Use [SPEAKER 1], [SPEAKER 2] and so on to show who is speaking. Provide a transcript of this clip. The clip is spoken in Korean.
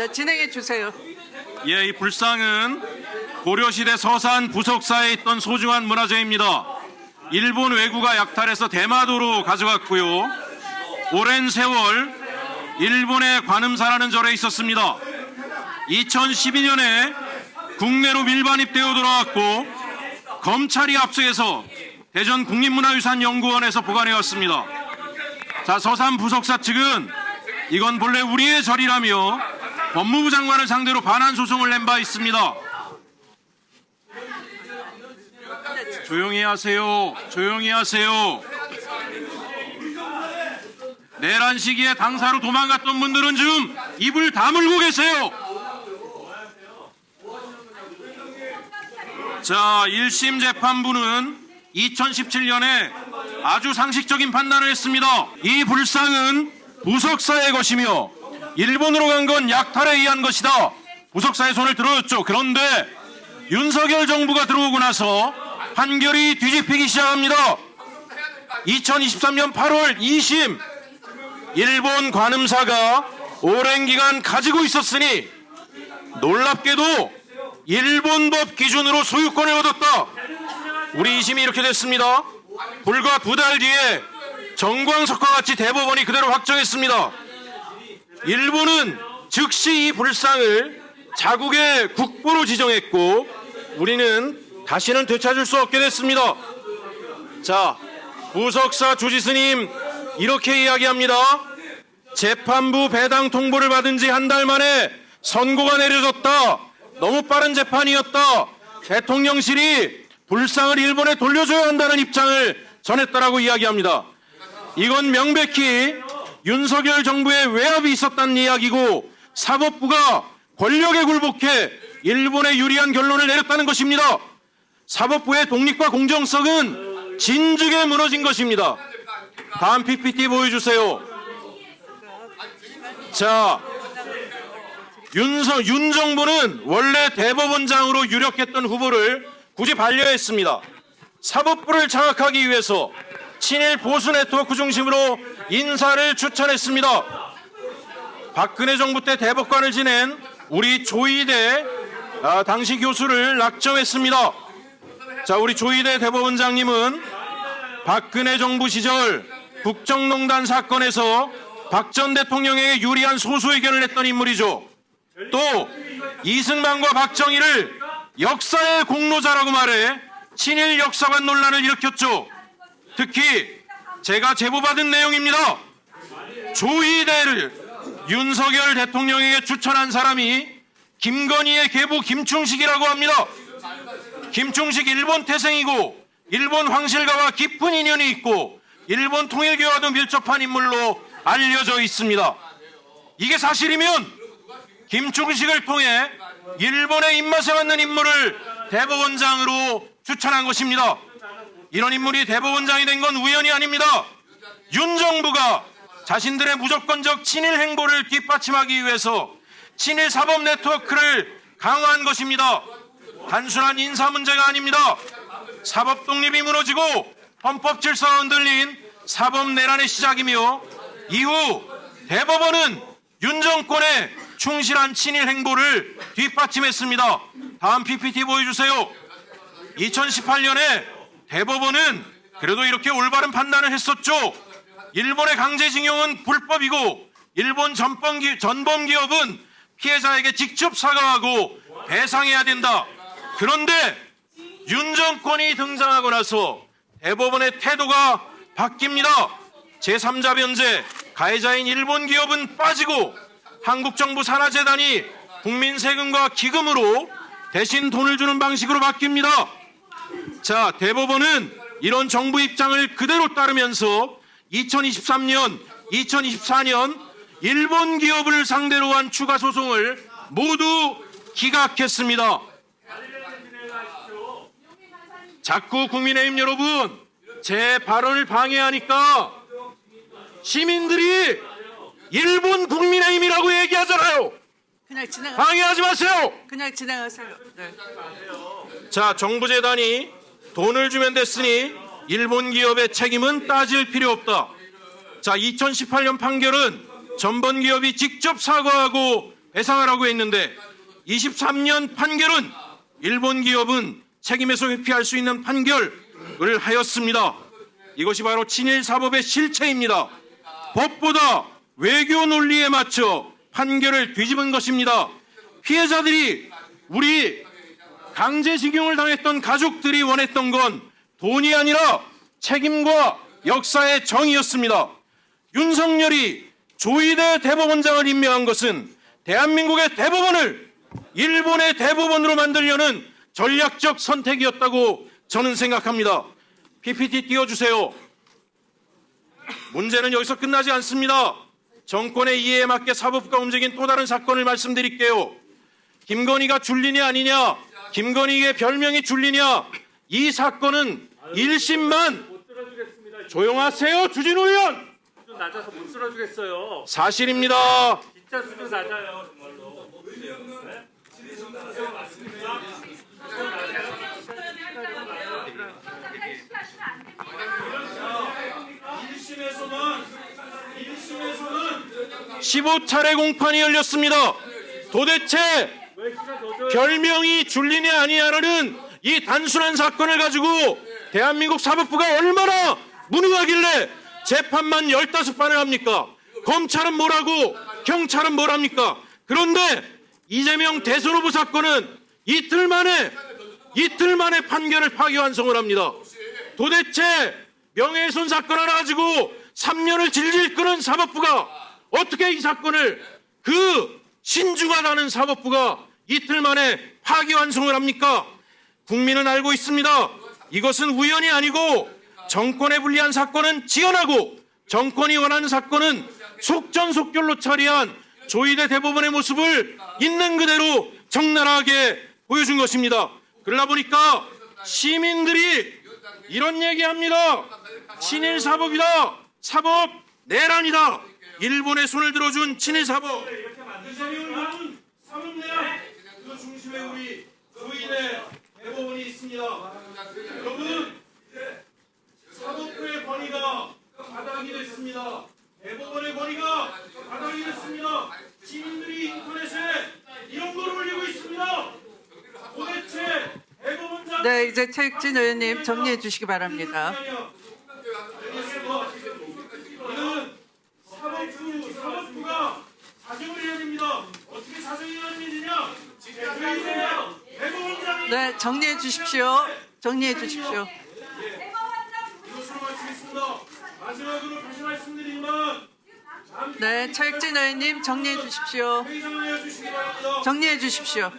[SPEAKER 1] 자, 진행해 주세요.
[SPEAKER 2] 예, 이 불상은 고려시대 서산 부석사에 있던 소중한 문화재입니다. 일본 왜구가 약탈해서 대마도로 가져갔고요. 오랜 세월 일본의 관음사라는 절에 있었습니다. 2012년에 국내로 밀반입되어 들어왔고 검찰이 압수해서 대전 국립문화유산연구원에서 보관해왔습니다. 자, 서산 부석사 측은 이건 본래 우리의 절이라며 법무부 장관을 상대로 반환 소송을 낸 바 있습니다. 조용히 하세요. 조용히 하세요. 내란 시기에 당사로 도망갔던 분들은 좀 입을 다물고 계세요. 자, 1심 재판부는 2017년에 아주 상식적인 판단을 했습니다. 이 불상은 부석사의 것이며 일본으로 간 건 약탈에 의한 것이다. 부석사의 손을 들어줬죠. 그런데 윤석열 정부가 들어오고 나서 판결이 뒤집히기 시작합니다. 2023년 8월 2심 일본 관음사가 오랜 기간 가지고 있었으니 놀랍게도 일본법 기준으로 소유권을 얻었다. 우리 2심이 이렇게 됐습니다. 불과 2달 뒤에 정광석과 같이 대법원이 그대로 확정했습니다. 일본은 즉시 이 불상을 자국의 국보로 지정했고 우리는 다시는 되찾을 수 없게 됐습니다. 자, 부석사 주지스님 이렇게 이야기합니다. 재판부 배당 통보를 받은 지 한 달 만에 선고가 내려졌다. 너무 빠른 재판이었다. 대통령실이 불상을 일본에 돌려줘야 한다는 입장을 전했다라고 이야기합니다. 이건 명백히 윤석열 정부의 외압이 있었다는 이야기고 사법부가 권력에 굴복해 일본에 유리한 결론을 내렸다는 것입니다. 사법부의 독립과 공정성은 진즉에 무너진 것입니다. 다음 PPT 보여주세요. 자, 윤 정부는 원래 대법원장으로 유력했던 후보를 굳이 반려했습니다. 사법부를 장악하기 위해서 친일 보수 네트워크 중심으로 인사를 추천했습니다. 박근혜 정부 때 대법관을 지낸 우리 조이대 당시 교수를 낙점했습니다. 자, 우리 조이대 대법원장님은 박근혜 정부 시절 국정농단 사건에서 박 전 대통령에게 유리한 소수 의견을 냈던 인물이죠. 또 이승만과 박정희를 역사의 공로자라고 말해 친일 역사관 논란을 일으켰죠. 특히 제가 제보받은 내용입니다. 조이대를 윤석열 대통령에게 추천한 사람이 김건희의 계부 김충식이라고 합니다. 김충식 일본 태생이고 일본 황실가와 깊은 인연이 있고 일본 통일교와도 밀접한 인물로 알려져 있습니다. 이게 사실이면 김충식을 통해 일본의 입맛에 맞는 인물을 대법원장으로 추천한 것입니다. 이런 인물이 대법원장이 된 건 우연이 아닙니다. 윤 정부가 자신들의 무조건적 친일 행보를 뒷받침하기 위해서 친일 사법 네트워크를 강화한 것입니다. 단순한 인사 문제가 아닙니다. 사법 독립이 무너지고 헌법 질서가 흔들린 사법 내란의 시작이며 이후 대법원은 윤 정권의 충실한 친일 행보를 뒷받침했습니다. 다음 PPT 보여주세요. 2018년에 대법원은 그래도 이렇게 올바른 판단을 했었죠. 일본의 강제징용은 불법이고 일본 전범기업은 피해자에게 직접 사과하고 배상해야 된다. 그런데 윤 정권이 등장하고 나서 대법원의 태도가 바뀝니다. 제3자 변제, 가해자인 일본 기업은 빠지고 한국 정부 산하재단이 국민 세금과 기금으로 대신 돈을 주는 방식으로 바뀝니다. 자, 대법원은 이런 정부 입장을 그대로 따르면서 2023년, 2024년 일본 기업을 상대로 한 추가 소송을 모두 기각했습니다. 자꾸 국민의힘 여러분, 제 발언을 방해하니까 시민들이 일본 국민의힘이라고 얘기하잖아요.
[SPEAKER 1] 그냥 진행.
[SPEAKER 2] 방해하지 마세요.
[SPEAKER 1] 그냥 진행하세요. 네.
[SPEAKER 2] 자, 정부 재단이 돈을 주면 됐으니 일본 기업의 책임은 따질 필요 없다. 자, 2018년 판결은 전범 기업이 직접 사과하고 배상하라고 했는데 23년 판결은 일본 기업은 책임에서 회피할 수 있는 판결을 하였습니다. 이것이 바로 친일 사법의 실체입니다. 법보다 외교 논리에 맞춰 판결을 뒤집은 것입니다. 피해자들이 우리 강제징용을 당했던 가족들이 원했던 건 돈이 아니라 책임과 역사의 정의였습니다. 윤석열이 조희대 대법원장을 임명한 것은 대한민국의 대법원을 일본의 대법원으로 만들려는 전략적 선택이었다고 저는 생각합니다. PPT 띄워주세요. 문제는 여기서 끝나지 않습니다. 정권의 이해에 맞게 사법부가 움직인 또 다른 사건을 말씀드릴게요. 김건희가 줄리냐 아니냐, 김건희의 별명이 줄리냐, 이 사건은 1심만 조용하세요. 주진우 의원.
[SPEAKER 3] 수준 낮아서 못 쓸어주겠어요.
[SPEAKER 2] 사실입니다.
[SPEAKER 3] 진짜 수준 낮아요, 정말로. 네?
[SPEAKER 2] 일심에서는 15차례 공판이 열렸습니다. 도대체
[SPEAKER 3] 왜 시간 더 줘요?
[SPEAKER 2] 별명이 줄리냐 아니냐라는 이 단순한 사건을 가지고 대한민국 사법부가 얼마나 무능하길래 재판만 15판을 합니까? 검찰은 뭐라고, 경찰은 뭐랍니까? 그런데 이재명 대선 후보 사건은 이틀 만에 판결을 파기환송을 합니다. 도대체 명예훼손 사건 하나 가지고 3년을 질질 끄는 사법부가 어떻게 이 사건을, 그 신중하다는 사법부가 이틀 만에 파기환송을 합니까? 국민은 알고 있습니다. 이것은 우연이 아니고 정권에 불리한 사건은 지연하고 정권이 원하는 사건은 속전속결로 처리한 조희대 대법원의 모습을 있는 그대로 적나라하게 보여준 것입니다. 그러다 보니까 시민들이 이런 얘기합니다. 친일 사법이다. 사법 내란이다. 일본의 손을 들어준 친일 사법. 이재명은 사법 내란. 그 중심에 우리 조희대 대법원이 있습니다. 여러분, 사법부의 권위가 바닥이 됐습니다. 대법원의 권위가 바닥이 됐습니다. 시민들이 인터넷에 이런 걸 올리고 있습니다. 도대체 대법원장.
[SPEAKER 1] 네, 이제 최익진 의원님 정리해 주시기 바랍니다.
[SPEAKER 2] 이는 사법부가 사정을 해야 됩니다. 어떻게 사정이 해야 되느냐? 대법원장이.
[SPEAKER 1] 네, 정리해 주십시오. 정리해 주십시오.
[SPEAKER 2] 이것으로 마치겠습니다. 마지막으로 다시 말씀드리지만
[SPEAKER 1] 네, 최익진 의원님 정리해 주십시오.
[SPEAKER 2] 회의 상황 해주시기 바랍니다.
[SPEAKER 1] 정리해 주십시오.